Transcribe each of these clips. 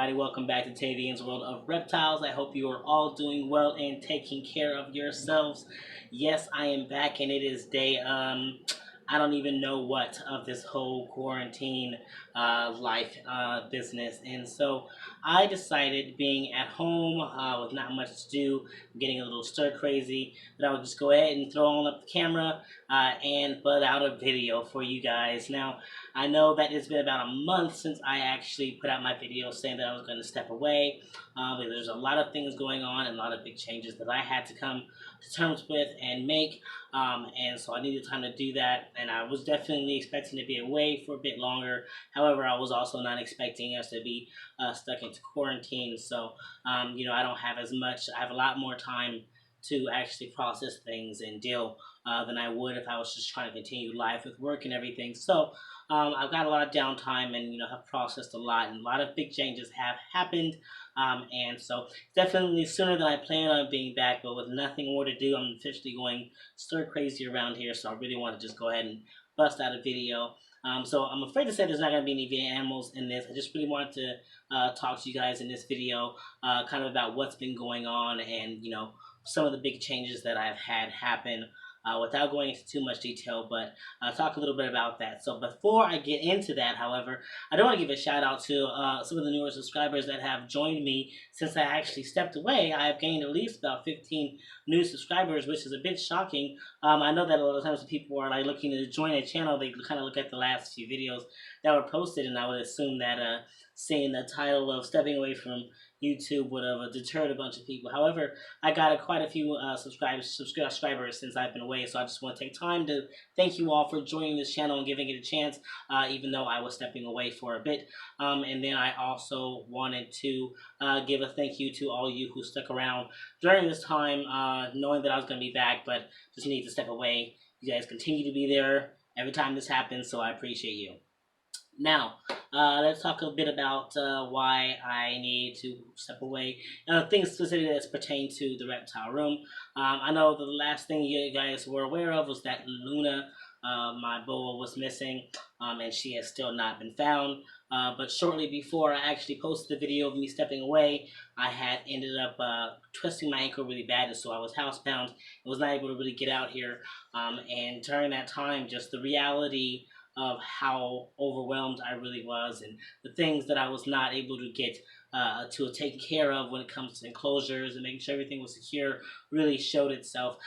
everybody. Welcome back to Tavian's World of Reptiles. I hope you are all doing well and taking care of yourselves. Yes, I am back, and it is day I don't even know what of this whole quarantine life business. And so I decided, being at home with not much to do, getting a little stir crazy, that I would just go ahead and throw on up the camera and put out a video for you guys. Now, I know that it's been about a month since I actually put out my video saying that I was going to step away. But there's a lot of things going on and a lot of big changes that I had to come to terms with and make. And so I needed time to do that. And I was definitely expecting to be away for a bit longer. However, I was also not expecting us to be stuck into quarantine. So, I don't have as much. I have a lot more time to actually process things and deal than I would if I was just trying to continue life with work and everything. So I've got a lot of downtime and have processed a lot, and a lot of big changes have happened. And so definitely sooner than I plan on being back, but with nothing more to do, I'm officially going stir crazy around here. So I really want to just go ahead and bust out a video. So I'm afraid to say there's not going to be any animals in this. I just really wanted to talk to you guys in this video, kind of about what's been going on and some of the big changes that I've had happen. Without going into too much detail, but talk a little bit about that. So before I get into that, however, I do want to give a shout out to some of the newer subscribers that have joined me since I actually stepped away. I have gained at least about 15 new subscribers, which is a bit shocking. I know that a lot of times when people are like looking to join a channel, they kind of look at the last few videos that were posted, and I would assume that seeing the title of stepping away from YouTube would have deterred a bunch of people. However, I got quite a few subscribers since I've been away, so I just want to take time to thank you all for joining this channel and giving it a chance, even though I was stepping away for a bit. And then I also wanted to give a thank you to all you who stuck around during this time, knowing that I was going to be back, but just need to step away. You guys continue to be there every time this happens, so I appreciate you. Now, let's talk a bit about why I need to step away. Things specifically that's pertain to the reptile room. I know the last thing you guys were aware of was that Luna, my boa, was missing, and she has still not been found. But shortly before I actually posted the video of me stepping away, I had ended up twisting my ankle really bad, and so I was housebound. I was not able to really get out here. And during that time, just the reality of how overwhelmed I really was, and the things that I was not able to get to take care of when it comes to enclosures and making sure everything was secure really showed itself.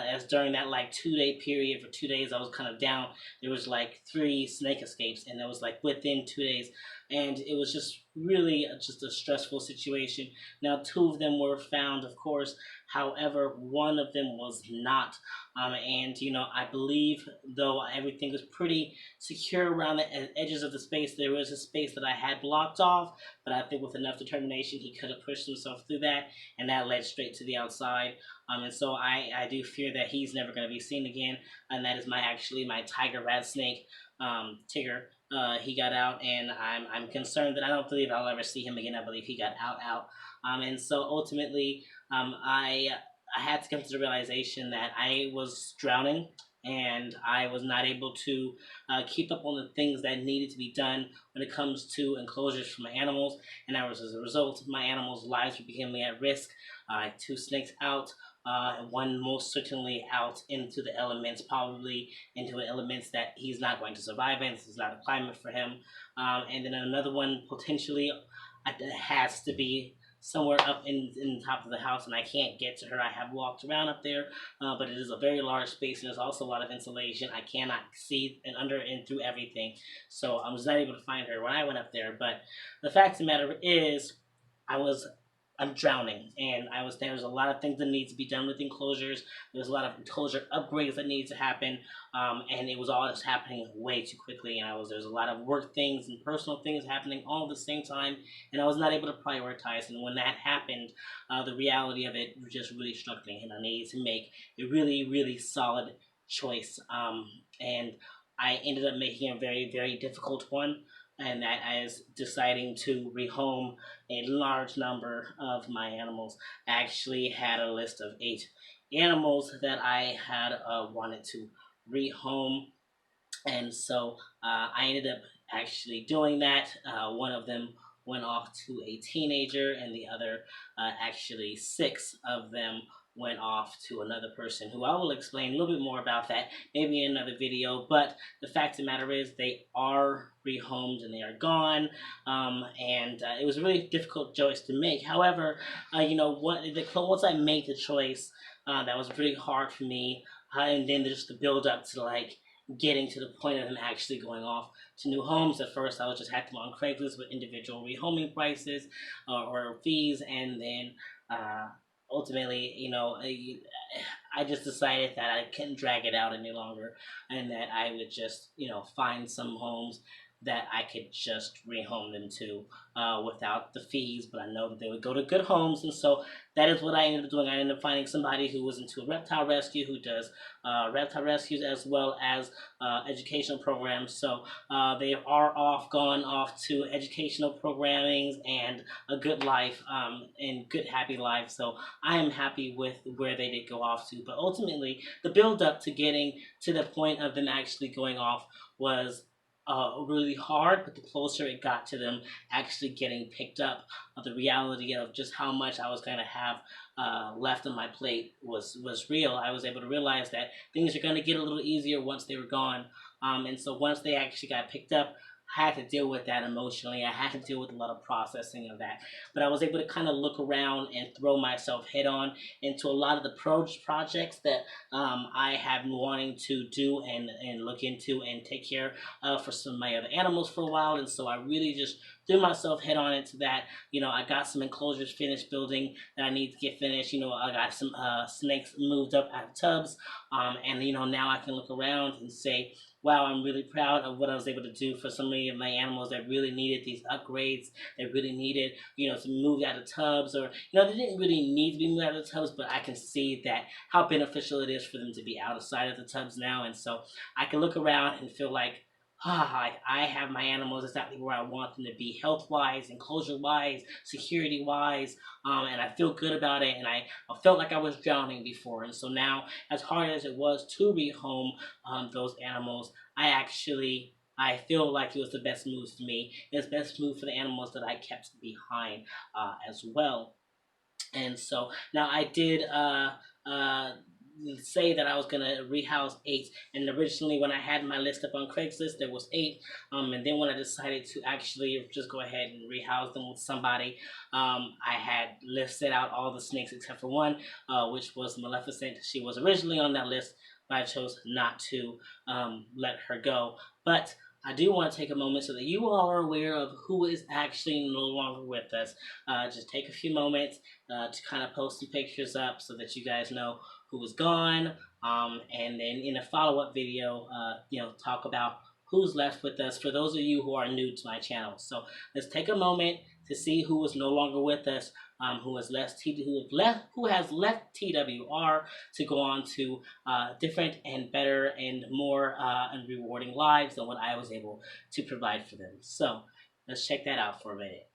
As during that 2-day period, for 2 days I was kind of down. There was 3 snake escapes, and it was within 2 days, and it was just really just a stressful situation. Now 2 of them were found, of course. However, 1 of them was not. And I believe, though everything was pretty secure around the edges of the space, there was a space that I had blocked off, but I think with enough determination he could have pushed himself through that, and that led straight to the outside. And so I do fear that he's never going to be seen again, and that is my tiger rat snake, Tigger. He got out, and I'm concerned that I don't believe I'll ever see him again. I believe he got out. And so ultimately, I had to come to the realization that I was drowning, and I was not able to keep up on the things that needed to be done when it comes to enclosures for my animals. And that was as a result of my animals' lives were becoming at risk. I had 2 snakes out, and 1 most certainly out into the elements, probably into elements that he's not going to survive in. This is not a climate for him. And then another one potentially has to be somewhere up in the top of the house, and I can't get to her. I have walked around up there, but it is a very large space, and there's also a lot of insulation. I cannot see and under and through everything, so I was not able to find her when I went up there. But the fact of the matter is, I'm drowning, and there was a lot of things that need to be done with enclosures. There's a lot of enclosure upgrades that need to happen, and it was all just happening way too quickly. And there's a lot of work things and personal things happening all at the same time, and I was not able to prioritize. And when that happened, the reality of it just really struck me, and I needed to make a really, really solid choice. And I ended up making a very, very difficult one, and that is deciding to rehome a large number of my animals. I actually had a list of 8 animals that I had wanted to rehome, and so I ended up actually doing that. One of them went off to a teenager, and the other, actually 6 of them went off to another person, who I will explain a little bit more about that maybe in another video. But the fact of the matter is, they are rehomed and they are gone. And it was a really difficult choice to make. However, once I made the choice, that was really hard for me. And then there's the build up to like getting to the point of them actually going off to new homes. At first, I was just had them on Craigslist with individual rehoming prices, or fees, and then uh, ultimately, I just decided that I couldn't drag it out any longer, and that I would just, find some homes that I could just rehome them to, without the fees. But I know that they would go to good homes, and so that is what I ended up doing. I ended up finding somebody who was into a reptile rescue, who does reptile rescues as well as educational programs. So they are gone off to educational programming and a good life, and good happy life. So I am happy with where they did go off to. But ultimately, the build up to getting to the point of them actually going off was really hard. But the closer it got to them actually getting picked up, the reality of just how much I was going to have left on my plate was real. I was able to realize that things are going to get a little easier once they were gone. And so once they actually got picked up, I had to deal with that emotionally. I had to deal with a lot of processing of that. But I was able to kind of look around and throw myself head on into a lot of the projects that I have been wanting to do and look into and take care of for some of my other animals for a while. And so I really just threw myself head on into that. I got some enclosures finished building that I need to get finished. I got some snakes moved up out of tubs. And now I can look around and say, wow, I'm really proud of what I was able to do for so many of my animals that really needed these upgrades, that really needed, to move out of tubs, or, they didn't really need to be moved out of the tubs, but I can see that how beneficial it is for them to be outside of the tubs now. And so I can look around and feel like, I have my animals exactly where I want them to be, health-wise, enclosure-wise, security-wise, and I feel good about it. And I felt like I was drowning before, and so now, as hard as it was to rehome those animals, I feel like it was the best move for me. It was the best move for the animals that I kept behind, as well. And so now I did say that I was gonna rehouse 8, and originally when I had my list up on Craigslist, there was 8. And then when I decided to actually just go ahead and rehouse them with somebody, I had listed out all the snakes except for one, which was Maleficent. She was originally on that list, but I chose not to let her go. But I do want to take a moment so that you all are aware of who is actually no longer with us. Just take a few moments to kind of post some pictures up so that you guys know who was gone. And then in a follow-up video, talk about who's left with us for those of you who are new to my channel. So let's take a moment to see who is no longer with us, who has left TWR to go on to different and better and more and rewarding lives than what I was able to provide for them. So let's check that out for a minute.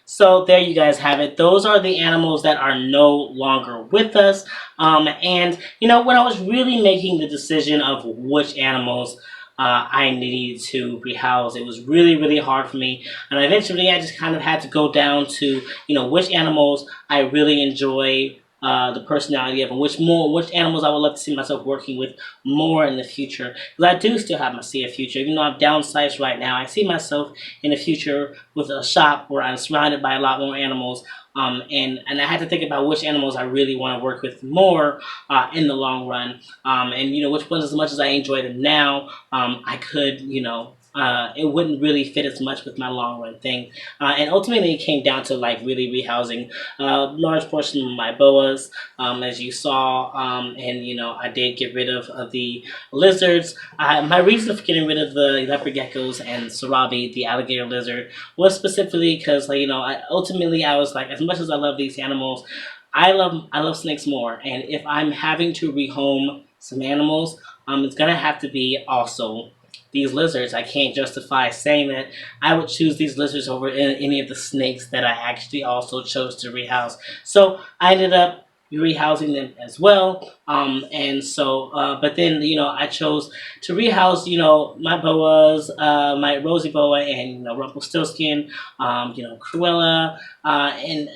So there you guys have it. Those are the animals that are no longer with us. And when I was really making the decision of which animals I needed to rehouse, it was really, really hard for me. And eventually I just kind of had to go down to, which animals I really enjoy the personality of, and which animals I would love to see myself working with more in the future. Because I do still see a future, even though I'm downsized right now. I see myself in the future with a shop where I'm surrounded by a lot more animals. And I had to think about which animals I really want to work with more in the long run. And which ones, as much as I enjoy them now, I could it wouldn't really fit as much with my long run thing. And ultimately, it came down to like really rehousing a large portion of my boas, as you saw. And I did get rid of the lizards. My reason for getting rid of the leopard geckos and sarabi, the alligator lizard, was specifically because ultimately I was like, as much as I love these animals, I love snakes more. And if I'm having to rehome some animals, it's gonna have to be also these lizards. I can't justify saying that I would choose these lizards over any of the snakes that I actually also chose to rehouse. So I ended up rehousing them as well. And so, but then I chose to rehouse my boas, my rosy boa, and Rumpelstiltskin, Cruella, and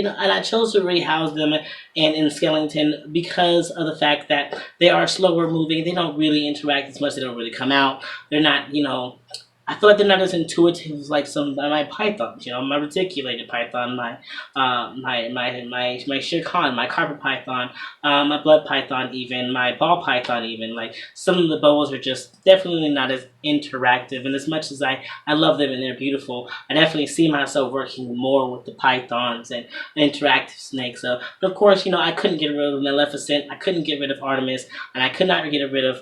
I chose to rehouse them and in Skellington because of the fact that they are slower moving. They don't really interact as much. They don't really come out. They're not, I feel like they're not as intuitive as like some of my pythons. My reticulated python, my Shere Khan, my carpet python, my blood python, even my ball python, even like some of the boas are just definitely not as interactive. And as much as I love them and they're beautiful, I definitely see myself working more with the pythons and interactive snakes. But of course, I couldn't get rid of Maleficent. I couldn't get rid of Artemis, and I could not get rid of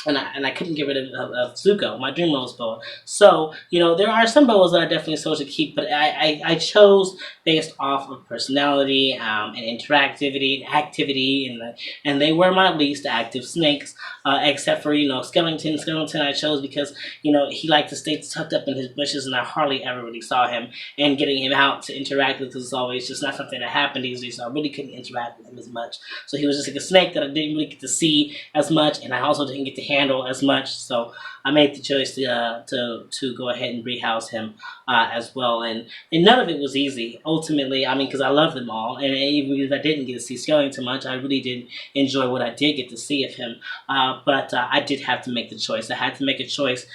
and I couldn't get rid of Zuko, my dream rose boa. So, there are some boas that I definitely chose to keep, but I chose based off of personality, and interactivity and activity, and they were my least active snakes, except for, Skellington. Skellington I chose because, he liked to stay tucked up in his bushes, and I hardly ever really saw him, and getting him out to interact with was always just not something that happened easily, so I really couldn't interact with him as much. So he was just like a snake that I didn't really get to see as much, and I also didn't get to handle as much. So I made the choice to go ahead and rehouse him as well, and none of it was easy. Ultimately, I mean, because I love them all, and even if I didn't get to see Skellington much, I really did enjoy what I did get to see of him. But I did have to make the choice. I had to make a choice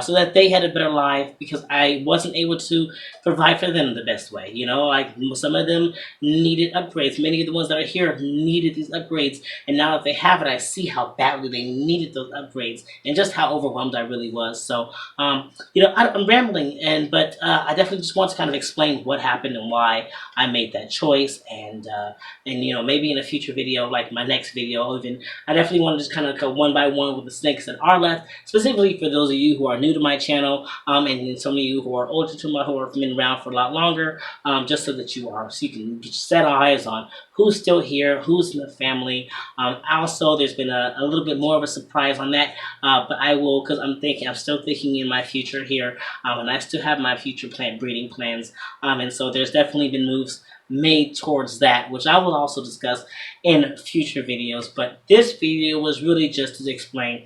so that they had a better life because I wasn't able to provide for them the best way. Like some of them needed upgrades. Many of the ones that are here needed these upgrades, and now that they have it, I see how badly they needed those upgrades and just how overwhelmed I really was. So, I'm rambling, but I definitely just want to kind of explain what happened and why I made that choice, and maybe in a future video, like my next video, even I definitely want to just kind of go one by one with the snakes that are left, specifically for those of you who are new to my channel, and some of you who are older to my who have been around for a lot longer, just so that so you can set eyes on who's still here, who's in the family. Also, there's been a little bit more of a surprise on that, but I will, because I'm still thinking in my future here, and I still have my future plant breeding plans, and so there's definitely been moves made towards that, which I will also discuss in future videos. But this video was really just to explain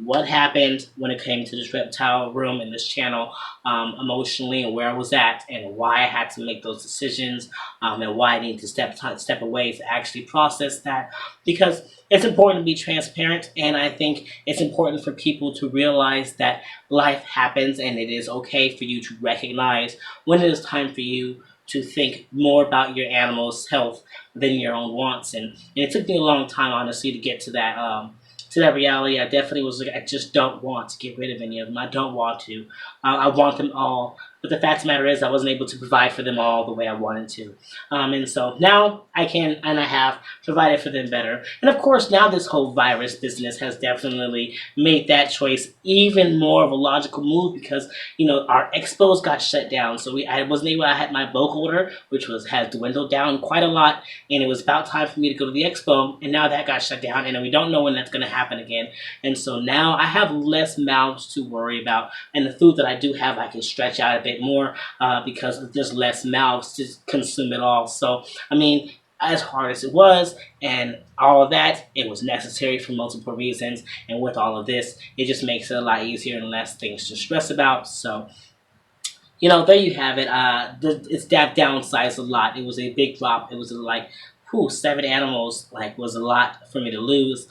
what happened when it came to this reptile room in this channel, emotionally, and where I was at, and why I had to make those decisions, and why I needed to step away to actually process that, because it's important to be transparent, and I think it's important for people to realize that life happens, and it is okay for you to recognize when it is time for you to think more about your animal's health than your own wants. And it took me a long time, honestly, to get to that reality. I definitely was like, I just don't want to get rid of any of them. I don't want to. I want them all. But the fact of the matter is I wasn't able to provide for them all the way I wanted to. And so now I can, and I have provided for them better. And of course, now this whole virus business has definitely made that choice even more of a logical move because, our expos got shut down. So I wasn't able, I had my bulk order, which has dwindled down quite a lot. And it was about time for me to go to the expo. And now that got shut down. And we don't know when that's going to happen again. And so now I have less mouths to worry about. And the food that I do have, I can stretch out a bit more because there's less mouths to consume it all. So, I mean, as hard as it was and all of that, it was necessary for multiple reasons. And with all of this, it just makes it a lot easier and less things to stress about. So, there you have it. It's downsized a lot. It was a big drop. It was like, 7 animals, like, was a lot for me to lose,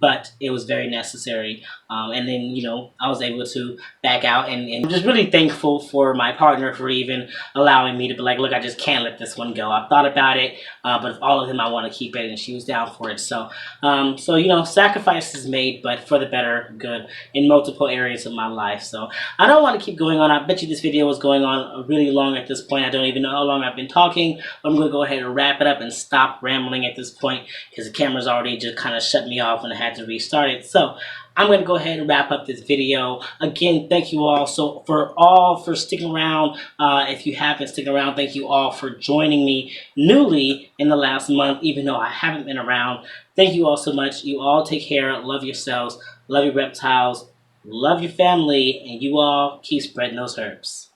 but it was very necessary. And then, I was able to back out, and I'm just really thankful for my partner for even allowing me to be like, look, I just can't let this one go. I've thought about it, but if all of them, I want to keep it, and she was down for it. So sacrifices made, but for the better good in multiple areas of my life. So I don't want to keep going on. I bet you this video was going on really long at this point. I don't even know how long I've been talking. I'm going to go ahead and wrap it up and stop rambling at this point because the camera's already just kind of shut me off and I had to restart it. So I'm going to go ahead and wrap up this video. Again, thank you all for sticking around. If you have been sticking around, thank you all for joining me newly in the last month, even though I haven't been around. Thank you all so much. You all take care. Love yourselves. Love your reptiles. Love your family. And you all keep spreading those herbs.